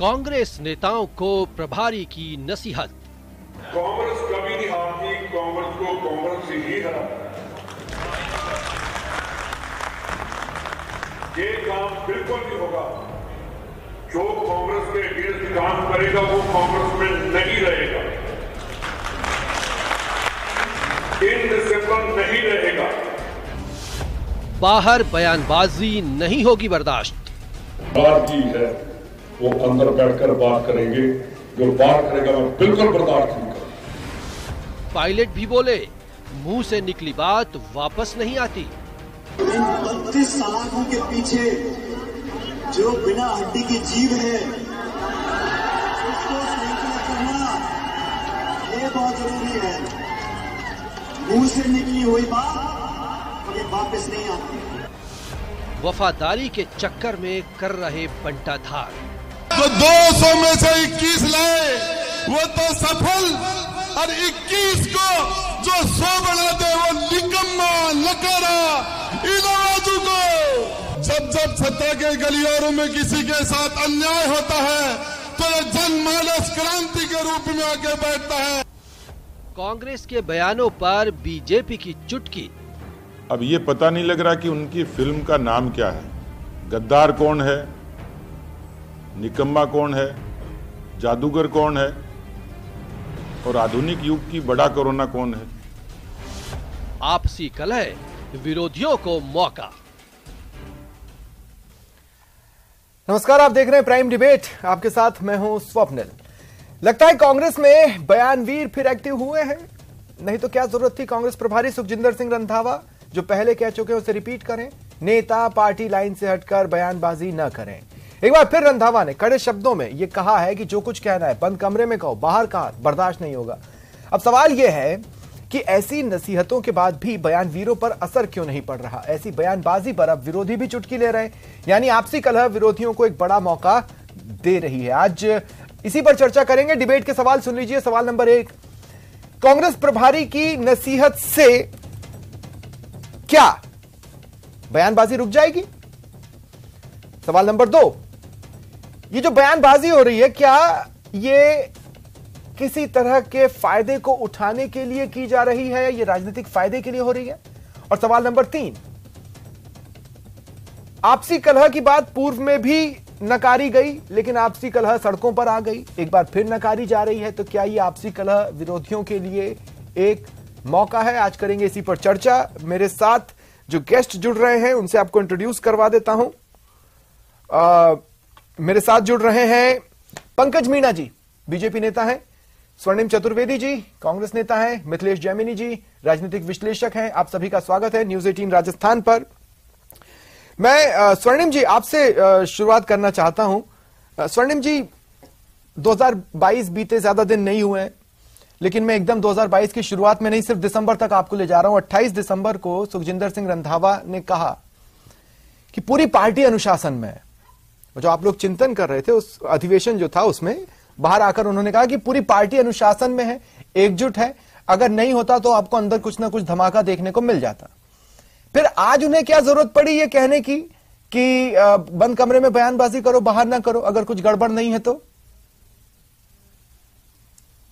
कांग्रेस नेताओं को प्रभारी की नसीहत। कांग्रेस कभी नहीं हारती, कांग्रेस को कांग्रेस से ही हरा। ये काम बिल्कुल नहीं होगा। जो कांग्रेस के अगेंस्ट काम करेगा वो कांग्रेस में नहीं रहेगा, इनडिसिप्लिन नहीं रहेगा। बाहर बयानबाजी नहीं होगी बर्दाश्त। बात की है वो अंदर बैठकर बात करेंगे, जो बात करेगा मैं बिल्कुल बर्दाश्त नहीं करूंगा। पायलट भी बोले, मुंह से निकली बात वापस नहीं आती। इन 32 सलाखों के पीछे जो बिना हड्डी की जीव है, उसको सैंकड़ा करना ये बहुत जरूरी है। मुंह से निकली हुई बात कभी वापस नहीं आती। वफादारी के चक्कर में कर रहे बंटाधार। तो 200 में से 21 लाए वो तो सफल, और 21 को जो 100 बना दे वो निकम्मा लकड़ा इलाजू को। जब सत्ता के गलियारों में किसी के साथ अन्याय होता है तो ये जनमानस क्रांति के रूप में आके बैठता है। कांग्रेस के बयानों पर बीजेपी की चुटकी। अब ये पता नहीं लग रहा कि उनकी फिल्म का नाम क्या है। गद्दार कौन है, निकम्मा कौन है, जादूगर कौन है, और आधुनिक युग की बड़ा कोरोना कौन है। आपसी कलह, विरोधियों को मौका। नमस्कार, आप देख रहे हैं प्राइम डिबेट। आपके साथ मैं हूं स्वप्निल। लगता है कांग्रेस में बयानवीर फिर एक्टिव हुए हैं। नहीं तो क्या जरूरत थी कांग्रेस प्रभारी सुखजिंदर सिंह रंधावा, जो पहले कह चुके हैं उसे रिपीट करें। नेता पार्टी लाइन से हटकर बयानबाजी न करें। एक बार फिर रंधावा ने कड़े शब्दों में यह कहा है कि जो कुछ कहना है बंद कमरे में कहो, बाहर कहा, बर्दाश्त नहीं होगा। अब सवाल यह है कि ऐसी नसीहतों के बाद भी बयानवीरों पर असर क्यों नहीं पड़ रहा। ऐसी बयानबाजी पर अब विरोधी भी चुटकी ले रहे, यानी आपसी कलह विरोधियों को एक बड़ा मौका दे रही है। आज इसी पर चर्चा करेंगे। डिबेट के सवाल सुन लीजिए। सवाल नंबर 1, कांग्रेस प्रभारी की नसीहत से क्या बयानबाजी रुक जाएगी? सवाल नंबर 2, ये जो बयानबाजी हो रही है क्या ये किसी तरह के फायदे को उठाने के लिए की जा रही है, ये राजनीतिक फायदे के लिए हो रही है? और सवाल नंबर 3, आपसी कलह की बात पूर्व में भी नकारी गई, लेकिन आपसी कलह सड़कों पर आ गई, एक बार फिर नकारी जा रही है। तो क्या ये आपसी कलह विरोधियों के लिए एक मौका है? आज करेंगे इसी पर चर्चा। मेरे साथ जो गेस्ट जुड़ रहे हैं उनसे आपको इंट्रोड्यूस करवा देता हूं। मेरे साथ जुड़ रहे हैं पंकज मीणा जी, बीजेपी नेता हैं। स्वर्णिम चतुर्वेदी जी, कांग्रेस नेता हैं। मिथिलेश जैमिनी जी, राजनीतिक विश्लेषक हैं। आप सभी का स्वागत है न्यूज 18 राजस्थान पर। मैं स्वर्णिम जी आपसे शुरुआत करना चाहता हूं। स्वर्णिम जी, 2022 बीते ज्यादा दिन नहीं हुए हैं, लेकिन मैं एकदम 2022 की शुरुआत में नहीं, सिर्फ दिसंबर तक आपको ले जा रहा हूं। 28 दिसंबर को सुखजिंदर सिंह रंधावा ने कहा कि पूरी पार्टी अनुशासन में है। जो आप लोग चिंतन कर रहे थे, उस अधिवेशन जो था उसमें बाहर आकर उन्होंने कहा कि पूरी पार्टी अनुशासन में है, एकजुट है। अगर नहीं होता तो आपको अंदर कुछ ना कुछ धमाका देखने को मिल जाता। फिर आज उन्हें क्या जरूरत पड़ी ये कहने की कि बंद कमरे में बयानबाजी करो, बाहर ना करो, अगर कुछ गड़बड़ नहीं है तो?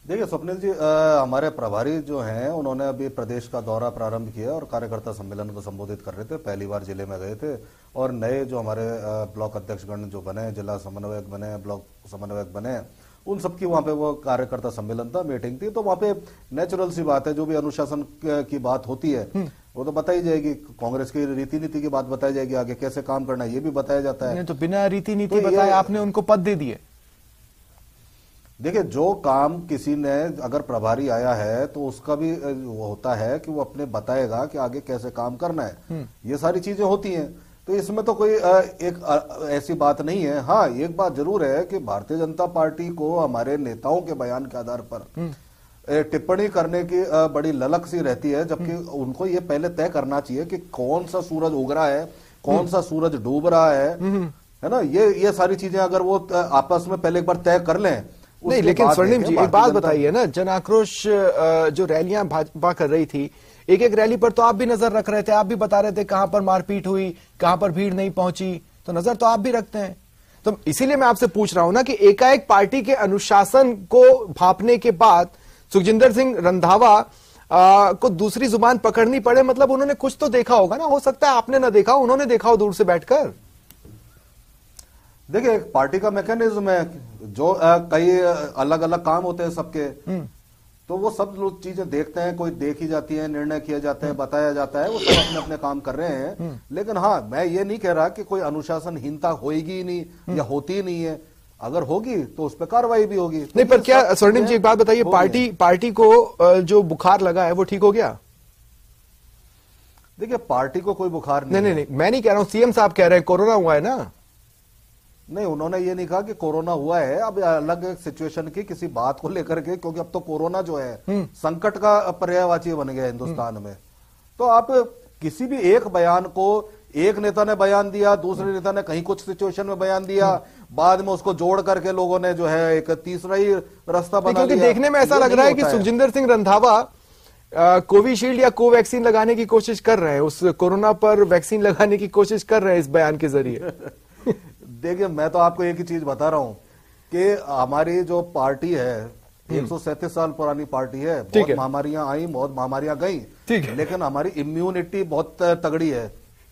देखिए स्वप्निल जी, हमारे प्रभारी जो हैं उन्होंने अभी प्रदेश का दौरा प्रारंभ किया और कार्यकर्ता सम्मेलन को संबोधित कर रहे थे। पहली बार जिले में गए थे और नए जो हमारे ब्लॉक अध्यक्षगण जो बने, जिला समन्वयक बने, ब्लॉक समन्वयक बने, उन सबकी वहां पे वो कार्यकर्ता सम्मेलन था, मीटिंग थी। तो वहां पे नेचुरल सी बात है, जो भी अनुशासन की बात होती है वो तो बताई जाएगी। कांग्रेस की रीति नीति की बात बताई जाएगी, आगे कैसे काम करना है ये भी बताया जाता है। तो बिना रीति नीति बताए आपने उनको पद दे दिए। देखिए, जो काम किसी ने अगर प्रभारी आया है तो उसका भी वो होता है कि वो अपने बताएगा कि आगे कैसे काम करना है। ये सारी चीजें होती हैं, तो इसमें तो कोई एक ऐसी बात नहीं है। हाँ, एक बात जरूर है कि भारतीय जनता पार्टी को हमारे नेताओं के बयान के आधार पर टिप्पणी करने की बड़ी ललक सी रहती है, जबकि उनको ये पहले तय करना चाहिए कि कौन सा सूरज उग रहा है, कौन सा सूरज डूब रहा है ना। ये सारी चीजें अगर वो आपस में पहले एक बार तय कर लें। नहीं, लेकिन स्वर्णिम जी एक बात बताइए ना, जन आक्रोश जो रैलियां भाजपा कर रही थी, एक एक रैली पर तो आप भी नजर रख रहे थे, आप भी बता रहे थे कहां पर मारपीट हुई, कहां पर भीड़ नहीं पहुंची, तो नजर तो आप भी रखते हैं। तो इसीलिए मैं आपसे पूछ रहा हूं ना कि एकाएक पार्टी के अनुशासन को भांपने के बाद सुखजिंदर सिंह रंधावा को दूसरी जुबान पकड़नी पड़े, मतलब उन्होंने कुछ तो देखा होगा ना। हो सकता है आपने ना देखा हो, उन्होंने देखा हो दूर से बैठकर। देखिए, एक पार्टी का मैकेनिज्म है, जो कई अलग अलग काम होते हैं सबके, तो वो सब लोग चीजें देखते हैं, कोई देखी जाती है, निर्णय किए जाते हैं, बताया जाता है, वो सब अपने अपने काम कर रहे हैं। लेकिन हाँ, मैं ये नहीं कह रहा कि कोई अनुशासनहीनता होगी ही नहीं या होती ही नहीं है। अगर होगी तो उस पर कार्रवाई भी होगी। नहीं, पर क्या स्वर्णिम जी एक बात बताइए, पार्टी को जो बुखार लगा है वो ठीक हो गया? देखिए, पार्टी को कोई बुखार नहीं, मैं नहीं कह रहा हूं, सीएम साहब कह रहे हैं कोरोना हुआ है ना। नहीं, उन्होंने ये नहीं कहा कि कोरोना हुआ है। अब अलग सिचुएशन की किसी बात को लेकर के, क्योंकि अब तो कोरोना जो है संकट का पर्यायवाची बन गया हिंदुस्तान में। तो आप किसी भी एक बयान को, एक नेता ने बयान दिया, दूसरे नेता ने कहीं कुछ सिचुएशन में बयान दिया, बाद में उसको जोड़ करके लोगों ने जो है एक तीसरा ही रास्ता बना लिया। क्योंकि देखने में ऐसा लग रहा है कि सुखजिंदर सिंह रंधावा कोविशील्ड या कोवैक्सीन लगाने की कोशिश कर रहे हैं, उस कोरोना पर वैक्सीन लगाने की कोशिश कर रहे हैं इस बयान के जरिए। देखिए, मैं तो आपको एक ही चीज बता रहा हूं कि हमारी जो पार्टी है 137 साल पुरानी पार्टी है। बहुत महामारियां आई, बहुत महामारियां गई, लेकिन हमारी इम्यूनिटी बहुत तगड़ी है।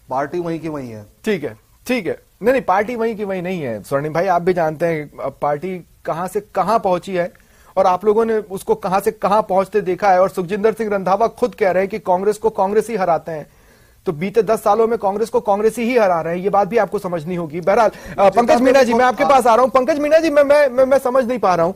पार्टी वहीं की वहीं है। ठीक है। नहीं, पार्टी वहीं की वहीं नहीं है स्वर्णिम भाई, आप भी जानते हैं पार्टी कहां से कहां पहुंची है और आप लोगों ने उसको कहां से कहां पहुंचते देखा है। और सुखजिंदर सिंह रंधावा खुद कह रहे हैं कि कांग्रेस को कांग्रेस ही हराते हैं, तो बीते 10 सालों में कांग्रेस को कांग्रेस ही हरा रहे हैं। ये बात भी आपको समझनी होगी। बहरहाल पंकज मीणा जी, मैं आपके पास आ रहा हूं। पंकज मीणा जी, मैं समझ नहीं पा रहा हूं,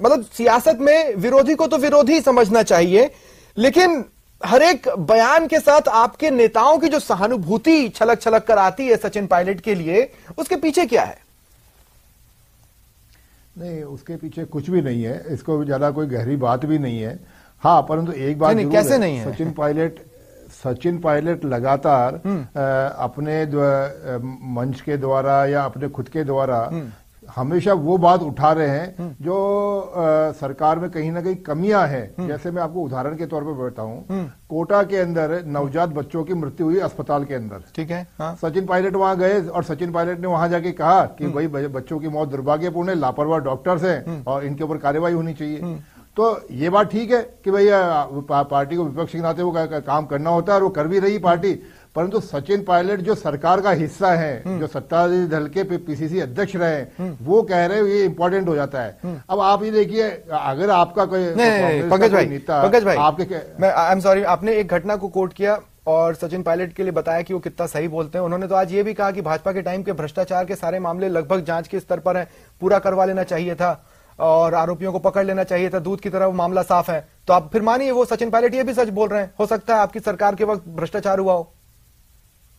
मतलब सियासत में विरोधी को तो विरोधी समझना चाहिए, लेकिन हर एक बयान के साथ आपके नेताओं की जो सहानुभूति छलक छलक कर आती है सचिन पायलट के लिए, उसके पीछे क्या है? नहीं, उसके पीछे कुछ भी नहीं है, इसको ज्यादा कोई गहरी बात भी नहीं है। हाँ, परंतु एक बात नहीं, कैसे नहीं है? सचिन पायलट लगातार अपने मंच के द्वारा या अपने खुद के द्वारा हमेशा वो बात उठा रहे हैं जो सरकार में कहीं ना कहीं कमियां हैं। जैसे मैं आपको उदाहरण के तौर पर बताऊं, कोटा के अंदर नवजात बच्चों की मृत्यु हुई अस्पताल के अंदर। ठीक है, हाँ। सचिन पायलट वहां गए और सचिन पायलट ने वहां जाके कहा कि भाई बच्चों की मौत दुर्भाग्यपूर्ण है, लापरवाह डॉक्टर्स हैं और इनके ऊपर कार्रवाई होनी चाहिए। तो ये बात ठीक है कि भैया पार्टी को विपक्ष के नाते वो काम करना होता है और वो कर भी रही पार्टी, परंतु सचिन पायलट जो सरकार का हिस्सा है, जो सत्ताधारी दल के पीसीसी अध्यक्ष रहे, वो कह रहे हैं ये इंपॉर्टेंट हो जाता है। अब आप ये देखिए, अगर आपका कोई पंकज भाई आपके, मैं आई एम सॉरी, आपने एक घटना को कोट किया और सचिन पायलट के लिए बताया कि वो कितना सही बोलते हैं। उन्होंने तो आज ये भी कहा कि भाजपा के टाइम के भ्रष्टाचार के सारे मामले लगभग जांच के स्तर पर हैं, पूरा करवा लेना चाहिए था और आरोपियों को पकड़ लेना चाहिए था, दूध की तरह वो मामला साफ है। तो आप फिर मानिए वो सचिन पायलट ये भी सच बोल रहे हैं, हो सकता है आपकी सरकार के वक्त भ्रष्टाचार हुआ हो।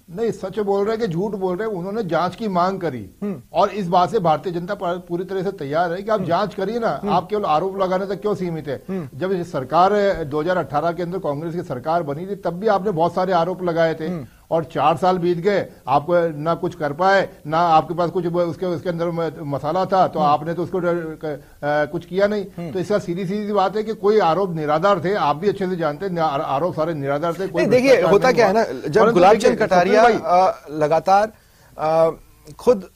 नहीं, सच बोल रहे हैं कि झूठ बोल रहे हैं। उन्होंने जांच की मांग करी और इस बात से भारतीय जनता पार्टी पूरी तरह से तैयार है कि आप जांच करिए ना, आप केवल आरोप लगाने तक क्यों सीमित है। जब सरकार 2018 के अंदर कांग्रेस की सरकार बनी थी, तब भी आपने बहुत सारे आरोप लगाए थे और 4 साल बीत गए, आप ना कुछ कर पाए, ना आपके पास कुछ उसके अंदर मसाला था, तो आपने तो उसको कुछ किया नहीं। तो इसका सीधी सीधी बात है कि कोई आरोप निराधार थे, आप भी अच्छे से जानते हैं आरोप सारे निराधार थे। कोई देखिए, होता क्या है ना, जब गुलाबचंद कटारिया लगातार खुद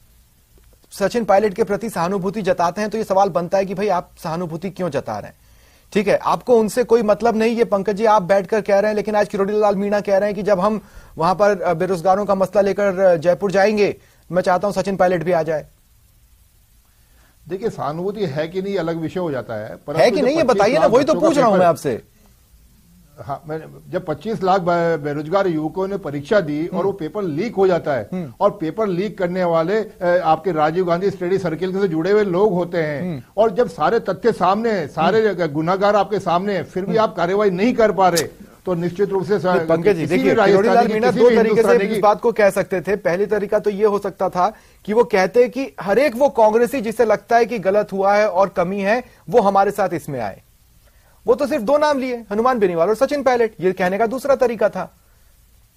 सचिन पायलट के प्रति सहानुभूति जताते हैं, तो ये सवाल बनता है कि भाई आप सहानुभूति क्यों जता रहे हैं? ठीक है, आपको उनसे कोई मतलब नहीं, ये पंकज जी आप बैठकर कह रहे हैं, लेकिन आज किरोड़ी लाल मीणा कह रहे हैं कि जब हम वहां पर बेरोजगारों का मसला लेकर जयपुर जाएंगे, मैं चाहता हूं सचिन पायलट भी आ जाए। देखिए, सहानुभूति है कि नहीं अलग विषय हो जाता है कि नहीं, ये बताइए ना, वही तो पूछ रहा हूं मैं आपसे। हाँ, जब 25 लाख बेरोजगार युवकों ने परीक्षा दी और वो पेपर लीक हो जाता है और पेपर लीक करने वाले आपके राजीव गांधी स्टडी सर्किल से जुड़े हुए लोग होते हैं, और जब सारे तथ्य सामने, सारे गुनाहगार आपके सामने, फिर भी आप कार्रवाई नहीं कर पा रहे, तो निश्चित रूप से पंकज जी देखिए, किरोड़ी लाल मीणा दो तरीके से इस बात को कह सकते थे। पहली तरीका तो ये हो सकता था कि वो कहते कि हर एक वो कांग्रेसी जिसे लगता है कि गलत हुआ है और कमी है, वो हमारे साथ इसमें आए। वो तो सिर्फ 2 नाम लिए, हनुमान बेनीवाल और सचिन पायलट, ये कहने का दूसरा तरीका था।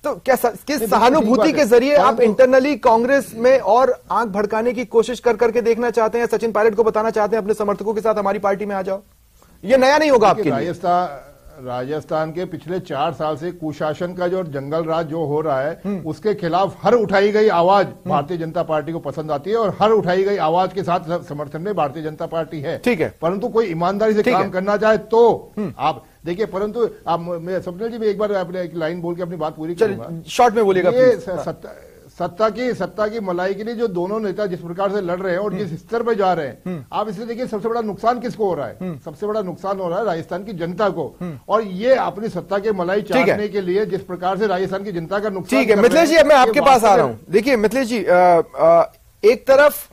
तो क्या किस सहानुभूति के जरिए आप इंटरनली कांग्रेस में और आंख भड़काने की कोशिश कर करके देखना चाहते हैं, सचिन पायलट को बताना चाहते हैं अपने समर्थकों के साथ हमारी पार्टी में आ जाओ? ये नया नहीं होगा आपके लिए। राजस्थान के पिछले 4 साल से कुशासन का जो जंगल राज जो हो रहा है उसके खिलाफ हर उठाई गई आवाज भारतीय जनता पार्टी को पसंद आती है और हर उठाई गई आवाज के साथ समर्थन में भारतीय जनता पार्टी है। ठीक है, परंतु कोई ईमानदारी से काम करना चाहे तो आप देखिए। परंतु आप मैं स्वप्निल जी, मैं एक बार अपने एक लाइन बोल के अपनी बात पूरी करूंगा, शॉर्ट में बोलिएगा। सत्ता की मलाई के लिए जो दोनों नेता जिस प्रकार से लड़ रहे हैं और जिस स्तर पर जा रहे हैं, आप इसलिए देखिए सबसे बड़ा नुकसान किसको हो रहा है? सबसे बड़ा नुकसान हो रहा है राजस्थान की जनता को। और ये अपनी सत्ता के मलाई चाटने के लिए जिस प्रकार से राजस्थान की जनता का नुकसान। ठीक है मिथिलेश जी, अब मैं आपके पास आ रहा हूं। देखिए मिथिलेश जी, एक तरफ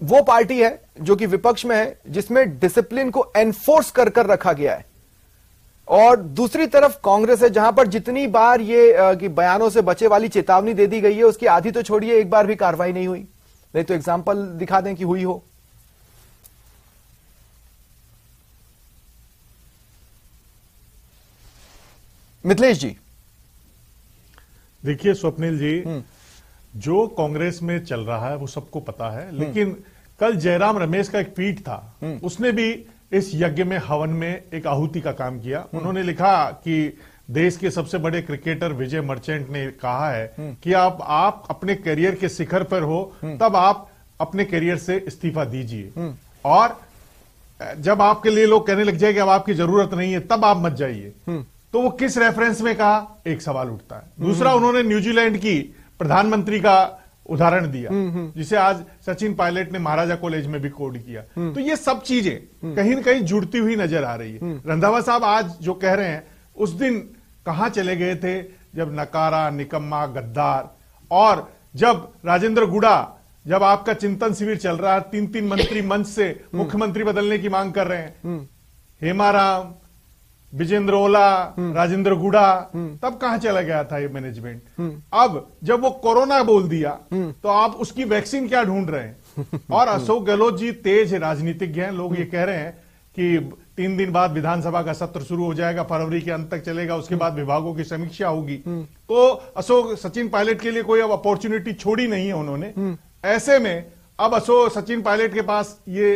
वो पार्टी है जो कि विपक्ष में है, जिसमें डिसिप्लिन को एनफोर्स कर रखा गया है, और दूसरी तरफ कांग्रेस है जहां पर जितनी बार ये कि बयानों से बचे वाली चेतावनी दे दी गई है, उसकी आधी तो छोड़िए, एक बार भी कार्रवाई नहीं हुई। नहीं तो एग्जाम्पल दिखा दें कि हुई हो। मिथिलेश जी, देखिए स्वप्निल जी, जो कांग्रेस में चल रहा है वो सबको पता है, लेकिन कल जयराम रमेश का एक ट्वीट था, उसने भी इस यज्ञ में हवन में एक आहुति का काम किया। उन्होंने लिखा कि देश के सबसे बड़े क्रिकेटर विजय मर्चेंट ने कहा है कि आप अपने करियर के शिखर पर हो तब आप अपने करियर से इस्तीफा दीजिए, और जब आपके लिए लोग कहने लग जाए कि अब आपकी जरूरत नहीं है तब आप मत जाइए। तो वो किस रेफरेंस में कहा, एक सवाल उठता है। दूसरा, उन्होंने न्यूजीलैंड की प्रधानमंत्री का उदाहरण दिया, जिसे आज सचिन पायलट ने महाराजा कॉलेज में भी कोड किया। तो ये सब चीजें कहीं न कहीं जुड़ती हुई नजर आ रही है। रंधावा साहब आज जो कह रहे हैं, उस दिन कहां चले गए थे जब नकारा, निकम्मा, गद्दार, और जब राजेंद्र गुड़ा, जब आपका चिंतन शिविर चल रहा है, 3 मंत्री मंच से मुख्यमंत्री बदलने की मांग कर रहे हैं, हेमाराम, विजेंद्र ओला, राजेंद्र गुड़ा, तब कहां चला गया था ये मैनेजमेंट? अब जब वो कोरोना बोल दिया तो आप उसकी वैक्सीन क्या ढूंढ रहे हैं? और अशोक गहलोत जी तेज राजनीतिज्ञ हैं। लोग ये कह रहे हैं कि 3 दिन बाद विधानसभा का सत्र शुरू हो जाएगा, फरवरी के अंत तक चलेगा, उसके बाद विभागों की समीक्षा होगी। तो सचिन पायलट के लिए कोई अब अपॉर्चुनिटी छोड़ी नहीं है उन्होंने। ऐसे में अब सचिन पायलट के पास ये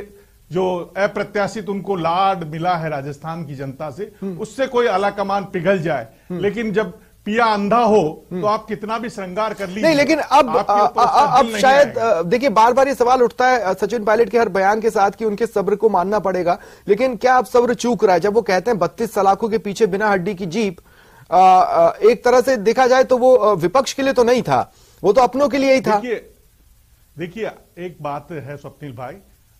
जो अप्रत्याशित उनको लाड मिला है राजस्थान की जनता से, उससे कोई आला कमान पिघल जाए। लेकिन जब पिया अंधा हो तो आप कितना भी श्रृंगार कर लीजिए, नहीं, लेकिन अब शायद देखिए बार बार ये सवाल उठता है सचिन पायलट के हर बयान के साथ कि उनके सब्र को मानना पड़ेगा। लेकिन क्या अब सब्र चूक रहा है? जब वो कहते हैं 32 सलाखों के पीछे बिना हड्डी की जीप, एक तरह से देखा जाए तो वो विपक्ष के लिए तो नहीं था, वो तो अपनों के लिए ही था। देखिए एक बात है स्वप्निल भाई,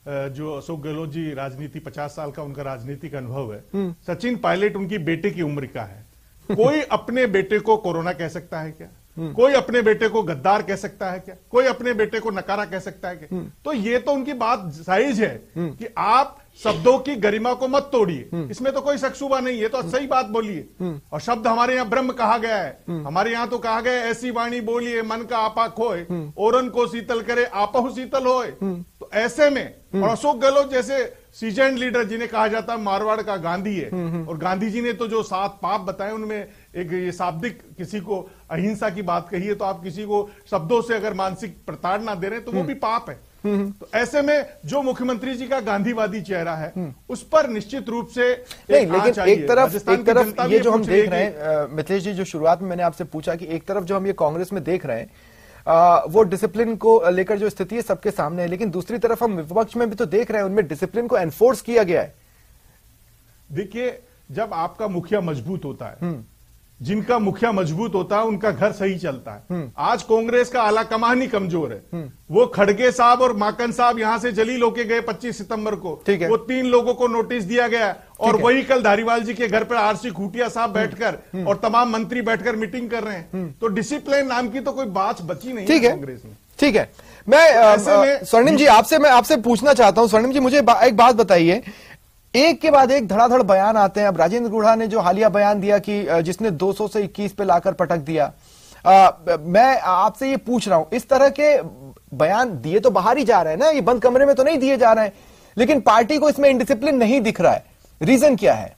जो अशोक गहलोत जी राजनीति 50 साल का उनका राजनीतिक अनुभव है, सचिन पायलट उनकी बेटे की उम्र का है। कोई अपने बेटे को कोरोना कह सकता है क्या? कोई अपने बेटे को गद्दार कह सकता है क्या? कोई अपने बेटे को नकारा कह सकता है क्या? तो ये तो उनकी बात जायज है कि आप शब्दों की गरिमा को मत तोड़िए, इसमें तो कोई शक-शुबा नहीं है, तो सही बात बोलिए। और शब्द हमारे यहाँ ब्रह्म कहा गया है, हमारे यहाँ तो कहा गया है, ऐसी वाणी बोलिए मन का आपा खोए, औरन को शीतल करे आपहु शीतल होए। तो ऐसे में, और अशोक गहलोत जैसे सीजेंड लीडर जिन्हें कहा जाता है मारवाड़ का गांधी है, और गांधी जी ने तो जो 7 पाप बताए उनमें एक ये शाब्दिक किसी को अहिंसा की बात कही है, तो आप किसी को शब्दों से अगर मानसिक प्रताड़ना दे रहे हैं तो वो भी पाप है। तो ऐसे में जो मुख्यमंत्री जी का गांधीवादी चेहरा है उस पर निश्चित रूप से नहीं, लेकिन एक तरफ ये जो हम देख रहे हैं मिथिलेश जी, जो शुरुआत में मैंने आपसे पूछा कि एक तरफ जो हम ये कांग्रेस में देख रहे हैं वो डिसिप्लिन को लेकर जो स्थिति है सबके सामने है, लेकिन दूसरी तरफ हम विपक्ष में भी तो देख रहे हैं उनमें डिसिप्लिन को एनफोर्स किया गया है। देखिए जब आपका मुखिया मजबूत होता है, जिनका मुखिया मजबूत होता है उनका घर सही चलता है। आज कांग्रेस का आला कमान ही कमजोर है। वो खड़गे साहब और माकन साहब यहां से जलील होके गए 25 सितंबर को, वो 3 लोगों को नोटिस दिया गया, और वही कल धारीवाल जी के घर पर आरसी खूटिया साहब बैठकर और तमाम मंत्री बैठकर मीटिंग कर रहे हैं। तो डिसिप्लिन नाम की तो कोई बात बची नहीं है कांग्रेस में। ठीक है, मैं स्वर्णिम जी आपसे पूछना चाहता हूं। स्वर्णिम जी मुझे एक बात बताइए, एक के बाद एक धड़ाधड़ बयान आते हैं। अब राजेंद्र गुड़ा ने जो हालिया बयान दिया कि जिसने 200 से 21 पे लाकर पटक दिया, मैं आपसे ये पूछ रहा हूं, इस तरह के बयान दिए तो बाहर ही जा रहे हैं ना, ये बंद कमरे में तो नहीं दिए जा रहे हैं, लेकिन पार्टी को इसमें इंडिसिप्लिन नहीं दिख रहा है, रीजन क्या है?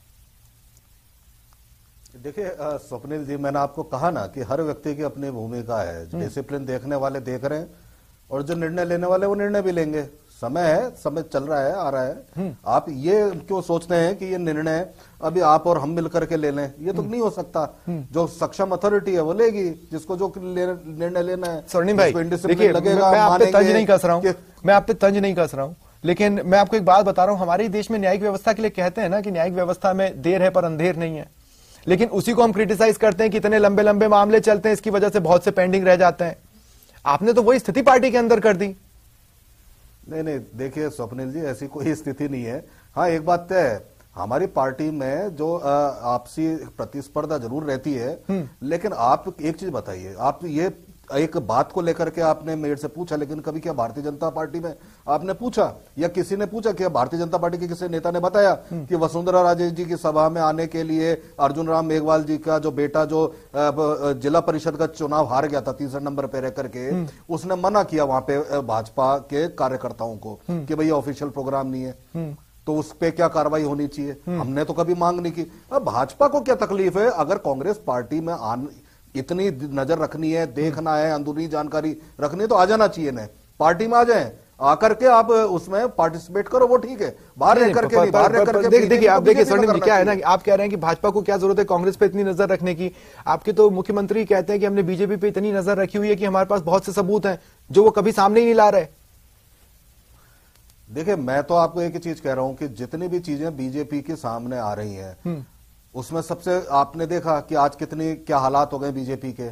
देखिए स्वप्निल जी, मैंने आपको कहा ना कि हर व्यक्ति की अपनी भूमिका है। डिसिप्लिन देखने वाले देख रहे हैं और जो निर्णय लेने वाले वो निर्णय भी लेंगे। समय है, समय चल रहा है, आ रहा है। आप ये क्यों सोचते हैं कि ये निर्णय अभी आप और हम मिलकर के ले लें? ये तो नहीं हो सकता। जो सक्षम अथॉरिटी है वो लेगी, जिसको जो निर्णय लेना है। स्वर्णिम भाई देखिए, मैं आप पे तंज नहीं कस रहा हूं, लेकिन मैं आपको एक बात बता रहा हूं। हमारे देश में न्यायिक व्यवस्था के लिए कहते हैं ना कि न्यायिक व्यवस्था में देर है पर अंधेर नहीं है, लेकिन उसी को हम क्रिटिसाइज करते हैं कि इतने लंबे लंबे मामले चलते हैं, इसकी वजह से बहुत से पेंडिंग रह जाते हैं। आपने तो वही स्थिति पार्टी के अंदर कर दी। नहीं, देखिए स्वप्निल जी, ऐसी कोई स्थिति नहीं है। हाँ, एक बात तय है, हमारी पार्टी में जो आपसी प्रतिस्पर्धा जरूर रहती है, लेकिन आप एक चीज बताइए, आप ये एक बात को लेकर के आपने मेरे से पूछा, लेकिन कभी क्या भारतीय जनता पार्टी में आपने पूछा या किसी ने पूछा? क्या भारतीय जनता पार्टी के किसी नेता ने बताया कि वसुंधरा राजे जी की सभा में आने के लिए अर्जुन राम मेघवाल जी का जो बेटा जो जिला परिषद का चुनाव हार गया था तीसरे नंबर पे रह करके, उसने मना किया वहां पे भाजपा के कार्यकर्ताओं को कि भैया ऑफिशियल प्रोग्राम नहीं है, तो उस पे क्या कार्रवाई होनी चाहिए? हमने तो कभी मांग नहीं की। अब भाजपा को क्या तकलीफ है? अगर कांग्रेस पार्टी में इतनी नजर रखनी है, देखना है, अंदरूनी जानकारी रखनी है, तो आ जाना चाहिए ना, पार्टी में आ जाए, आकर के आप उसमें पार्टिसिपेट करो, वो ठीक है। बाहर रह करके देखिए, आप देखिए स्वर्णिम जी, क्या है ना कि आप कह रहे हैं कि भाजपा को क्या जरूरत है कांग्रेस पे इतनी नजर रखने की? आपके तो मुख्यमंत्री कहते हैं कि हमने बीजेपी पे इतनी नजर रखी हुई है कि हमारे पास बहुत से सबूत हैं जो वो कभी सामने ही नहीं ला रहे। देखिए, मैं तो आपको एक ही चीज कह रहा हूं कि जितनी भी चीजें बीजेपी के सामने आ रही हैं, उसमें सबसे आपने देखा कि आज कितनी क्या हालात हो गए बीजेपी के।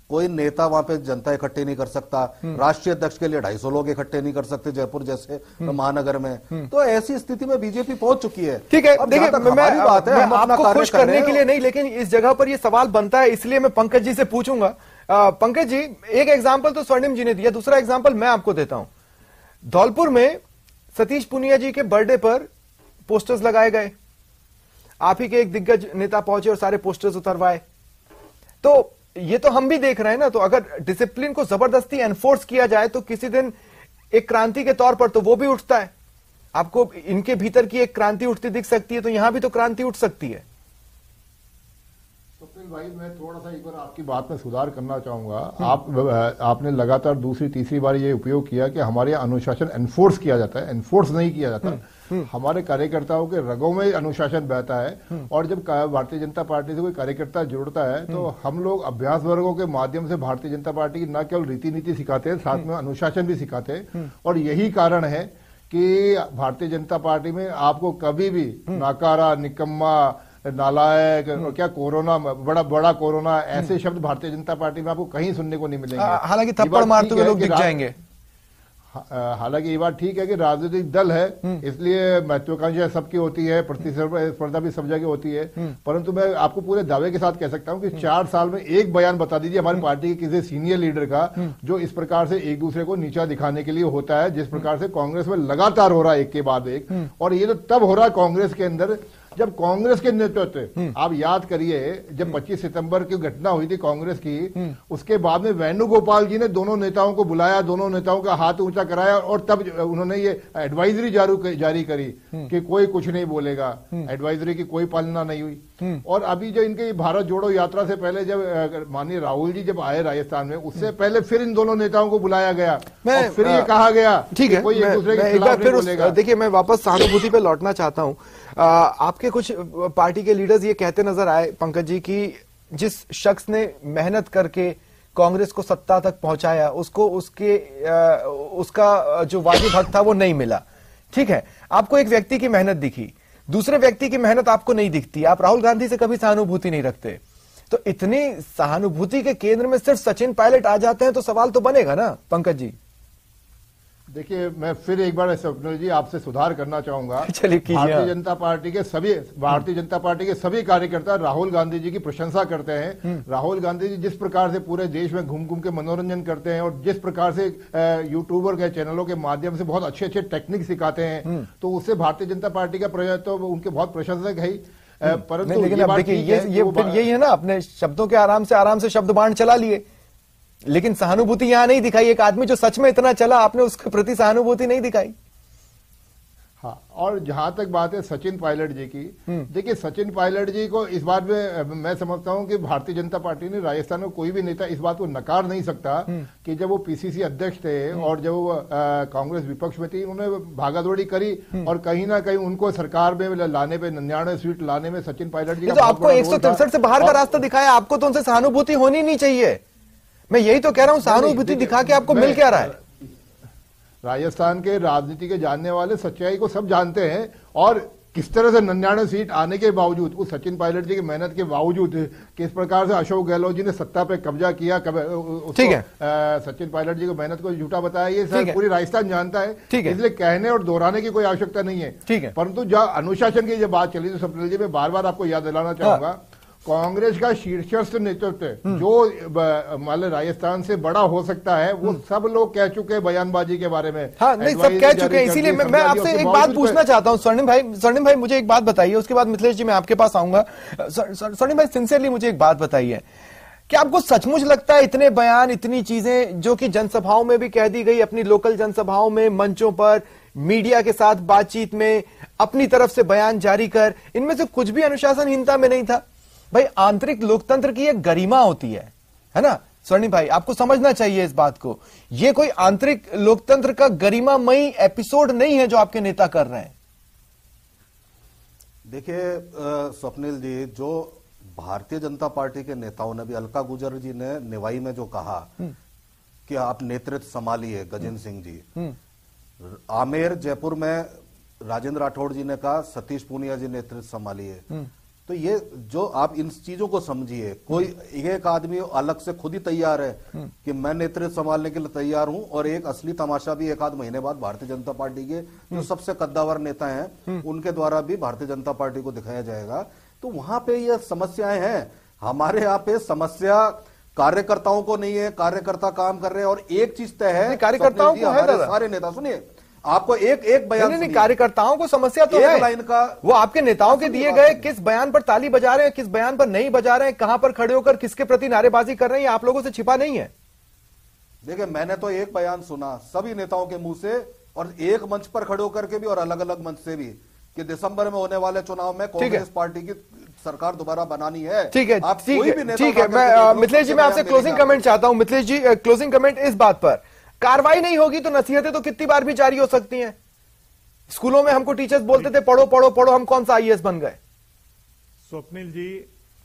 कोई नेता वहां पे जनता इकट्ठे नहीं कर सकता, राष्ट्रीय अध्यक्ष के लिए 250 लोग इकट्ठे नहीं कर सकते जयपुर जैसे महानगर में। तो ऐसी स्थिति में बीजेपी पहुंच चुकी है। ठीक है, देखिए बात है, हम आपको खुश करने के लिए नहीं, लेकिन इस जगह पर ये सवाल बनता है, इसलिए मैं पंकज जी से पूछूंगा। पंकज जी, एक एग्जाम्पल तो स्वर्णिम जी ने दिया, दूसरा एग्जाम्पल मैं आपको देता हूं। धौलपुर में सतीश पुनिया जी के बर्थडे पर पोस्टर्स लगाए गए, आप ही के एक दिग्गज नेता पहुंचे और सारे पोस्टर्स उतरवाए। तो ये तो हम भी देख रहे हैं ना। तो अगर डिसिप्लिन को जबरदस्ती एनफोर्स किया जाए तो किसी दिन एक क्रांति के तौर पर तो वो भी उठता है। आपको इनके भीतर की एक क्रांति उठती दिख सकती है, तो यहां भी तो क्रांति उठ सकती है। स्वप्निल भाई, मैं थोड़ा सा एक बार आपकी बात में सुधार करना चाहूंगा। आपने लगातार दूसरी तीसरी बार ये उपयोग किया कि हमारे यहाँ अनुशासन एनफोर्स किया जाता है। एनफोर्स नहीं किया जाता, हमारे कार्यकर्ताओं के रगों में अनुशासन बहता है। और जब भारतीय जनता पार्टी से कोई कार्यकर्ता जुड़ता है तो हम लोग अभ्यास वर्गों के माध्यम से भारतीय जनता पार्टी की न केवल रीति नीति सिखाते हैं, साथ में अनुशासन भी सिखाते हैं। और यही कारण है कि भारतीय जनता पार्टी में आपको कभी भी नाकारा, निकम्मा, नालायक और क्या कोरोना, बड़ा कोरोना, ऐसे शब्द भारतीय जनता पार्टी में आपको कहीं सुनने को नहीं मिलेंगे। हालांकि थप्पड़ मारते हुए लोग दिख जाएंगे। हालांकि ये बात ठीक है कि राजनीतिक दल है, इसलिए महत्वाकांक्षा सबकी होती है, प्रतिस्पर्धा भी सब जगह होती है। परंतु मैं आपको पूरे दावे के साथ कह सकता हूं कि 4 साल में एक बयान बता दीजिए हमारी पार्टी के किसी सीनियर लीडर का जो इस प्रकार से एक दूसरे को नीचा दिखाने के लिए होता है, जिस प्रकार से कांग्रेस में लगातार हो रहा है एक के बाद एक। और ये तो तब हो रहा है कांग्रेस के अंदर जब कांग्रेस के नेतृत्व, आप याद करिए जब 25 सितंबर की घटना हुई थी कांग्रेस की, उसके बाद में वेणुगोपाल जी ने दोनों नेताओं को बुलाया, दोनों नेताओं का हाथ ऊंचा कराया और तब उन्होंने ये एडवाइजरी जारी करी कि कोई कुछ नहीं बोलेगा। एडवाइजरी की कोई पालना नहीं हुई। और अभी जो इनके भारत जोड़ो यात्रा से पहले जब माननीय राहुल जी जब आए राजस्थान में, उससे पहले फिर इन दोनों नेताओं को बुलाया गया और फिर ये कहा गया ठीक है, कोई एक दूसरे के खिलाफ नहीं बोलेगा। देखिए, मैं वापस सहानुभूति पे लौटना चाहता हूं। आपके कुछ पार्टी के लीडर्स ये कहते नजर आए पंकज जी की जिस शख्स ने मेहनत करके कांग्रेस को सत्ता तक पहुंचाया उसको उसका जो वाजिब हक था वो नहीं मिला। ठीक है, आपको एक व्यक्ति की मेहनत दिखी, दूसरे व्यक्ति की मेहनत आपको नहीं दिखती। आप राहुल गांधी से कभी सहानुभूति नहीं रखते, तो इतनी सहानुभूति के केंद्र में सिर्फ सचिन पायलट आ जाते हैं तो सवाल तो बनेगा ना पंकज जी। देखिए, मैं फिर एक बार स्वप्निल जी आपसे सुधार करना चाहूंगा। चलिए, भारतीय जनता पार्टी के सभी कार्यकर्ता राहुल गांधी जी की प्रशंसा करते हैं। राहुल गांधी जी जिस प्रकार से पूरे देश में घूम घूम के मनोरंजन करते हैं और जिस प्रकार से यूट्यूबर के चैनलों के माध्यम से बहुत अच्छे अच्छे टेक्निक सिखाते हैं, तो उससे भारतीय जनता पार्टी का तो उनके बहुत प्रशंसक है। परंतु लेकिन अब देखिए, यही है ना, अपने शब्दों के आराम से शब्द बाण चला लिए, लेकिन सहानुभूति यहां नहीं दिखाई। एक आदमी जो सच में इतना चला, आपने उसके प्रति सहानुभूति नहीं दिखाई। हाँ, और जहां तक बात है सचिन पायलट जी की, देखिए सचिन पायलट जी को इस बात में मैं समझता हूं कि भारतीय जनता पार्टी ने राजस्थान में कोई भी नेता इस बात को नकार नहीं सकता कि जब वो पीसीसी अध्यक्ष थे और जब वो कांग्रेस विपक्ष में थी, उन्होंने भागादौड़ी करी और कहीं ना कहीं उनको सरकार में लाने पे 99 सीट लाने में सचिन पायलट जी तो आपको 163 से बाहर का रास्ता दिखाया, आपको तो उनसे सहानुभूति होनी नहीं चाहिए। मैं यही तो कह रहा हूं, सहानुभूति दिखा के आपको मिल क्या रहा है? राजस्थान के राजनीति के जानने वाले सच्चाई को सब जानते हैं, और किस तरह से 99 सीट आने के बावजूद, उस सचिन पायलट जी की मेहनत के बावजूद किस प्रकार से अशोक गहलोत जी ने सत्ता पे कब्जा किया, ठीक है, सचिन पायलट जी की मेहनत को झूठा बताया, ये सर पूरी राजस्थान जानता है, इसलिए कहने और दोहराने की कोई आवश्यकता नहीं है। ठीक है, परंतु जब अनुशासन की जब बात चली तो स्वप्निल जी, मैं बार बार आपको याद दिलाना चाहूंगा, कांग्रेस का शीर्षस्थ नेतृत्व जो मान राजस्थान से बड़ा हो सकता है, वो सब लोग कह चुके हैं बयानबाजी के बारे में। हाँ, नहीं सब कह चुके हैं, इसीलिए मैं आपसे एक बात पूछना चाहता हूं। स्वर्णिम भाई मुझे एक बात बताइए, उसके बाद मिथिलेश जी मैं आपके पास आऊंगा। स्वर्णिम भाई सिंसियरली मुझे एक बात बताइए, क्या आपको सचमुच लगता है इतने बयान, इतनी चीजें जो कि जनसभाओं में भी कह दी गई, अपनी लोकल जनसभाओं में, मंचों पर, मीडिया के साथ बातचीत में, अपनी तरफ से बयान जारी कर, इनमें से कुछ भी अनुशासनहीनता में नहीं था? भाई आंतरिक लोकतंत्र की एक गरिमा होती है ना स्वर्णिम भाई, आपको समझना चाहिए इस बात को। ये कोई आंतरिक लोकतंत्र का गरिमामयी एपिसोड नहीं है जो आपके नेता कर रहे हैं। देखिए स्वप्निल जी, जो भारतीय जनता पार्टी के नेताओं ने भी, अलका गुर्जर जी ने निवाई में जो कहा कि आप नेतृत्व संभालिए गजेंद्र सिंह जी, आमेर जयपुर में राजेंद्र राठौड़ जी ने कहा सतीश पूनिया जी नेतृत्व संभालिए। तो ये जो आप इन चीजों को समझिए, कोई एक आदमी अलग से खुद ही तैयार है कि मैं नेतृत्व संभालने के लिए तैयार हूं, और एक असली तमाशा भी एक आध महीने बाद भारतीय जनता पार्टी के जो सबसे कद्दावर नेता हैं उनके द्वारा भी भारतीय जनता पार्टी को दिखाया जाएगा। तो वहां पे ये समस्याएं हैं। हमारे यहाँ पे समस्या कार्यकर्ताओं को नहीं है, कार्यकर्ता काम कर रहे हैं, और एक चीज तय है, कार्यकर्ताओं को है, सारे नेता सुनिए, आपको एक बयान नहीं, कार्यकर्ताओं को समस्या तो है लाइन का, वो आपके नेताओं के दिए गए किस बयान पर ताली बजा रहे हैं, किस बयान पर नहीं बजा रहे हैं, कहां पर खड़े होकर किसके प्रति नारेबाजी कर रहे हैं, ये आप लोगों से छिपा नहीं है। देखिए मैंने तो एक बयान सुना सभी नेताओं के मुंह से, और एक मंच पर खड़े होकर के भी और अलग अलग मंच से भी, कि दिसंबर में होने वाले चुनाव में कांग्रेस पार्टी की सरकार दोबारा बनानी है। ठीक है, ठीक है। मैं मिथिलेश जी, मैं आपसे क्लोजिंग कमेंट चाहता हूं। मिथिलेश जी, क्लोजिंग कमेंट इस बात पर, कार्रवाई नहीं होगी तो नसीहतें तो कितनी बार भी जारी हो सकती हैं। स्कूलों में हमको टीचर्स बोलते थे पढ़ो पढ़ो पढ़ो, हम कौन सा आईएएस बन गए। स्वप्निल जी,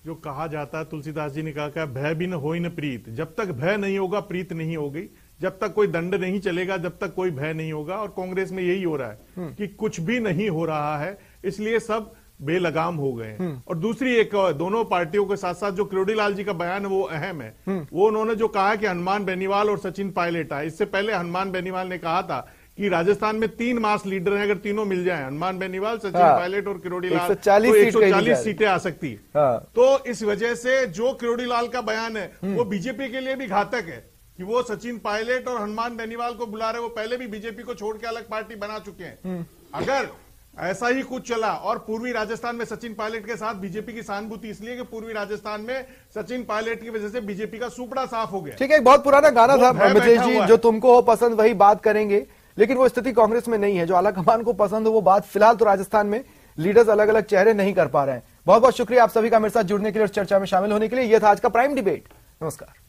जो कहा जाता है, तुलसीदास जी ने कहा भय बिन होई न प्रीत, जब तक भय नहीं होगा प्रीत नहीं होगी, जब तक कोई दंड नहीं चलेगा, जब तक कोई भय नहीं होगा। और कांग्रेस में यही हो रहा है कि कुछ भी नहीं हो रहा है, इसलिए सब बेलगाम हो गए। और दूसरी एक, दोनों पार्टियों के साथ साथ जो किरोड़ीलाल जी का बयान है वो अहम है। वो उन्होंने जो कहा कि हनुमान बेनीवाल और सचिन पायलट आए, इससे पहले हनुमान बेनीवाल ने कहा था कि राजस्थान में 3 मास लीडर हैं, अगर तीनों मिल जाएं, हनुमान बेनीवाल, सचिन पायलट और किरोड़ीलाल, तो 140 सीटें आ सकती। तो इस वजह से जो किरोड़ीलाल का बयान है वो बीजेपी के लिए भी घातक है कि वो सचिन पायलट और हनुमान बेनीवाल को बुला रहे, वो पहले भी बीजेपी को छोड़ के अलग पार्टी बना चुके हैं। अगर ऐसा ही कुछ चला, और पूर्वी राजस्थान में सचिन पायलट के साथ बीजेपी की सहानुभूति इसलिए कि पूर्वी राजस्थान में सचिन पायलट की वजह से बीजेपी का सुपड़ा साफ हो गया। ठीक है, एक बहुत पुराना गाना था मिथिलेश जी, जो तुमको हो पसंद वही बात करेंगे, लेकिन वो स्थिति कांग्रेस में नहीं है। जो आलाकमान को पसंद हो वो बात फिलहाल तो राजस्थान में लीडर्स अलग अलग चेहरे नहीं कर पा रहे हैं। बहुत बहुत शुक्रिया आप सभी का मेरे साथ जुड़ने के लिए और चर्चा में शामिल होने के लिए। यह था आज का प्राइम डिबेट। नमस्कार।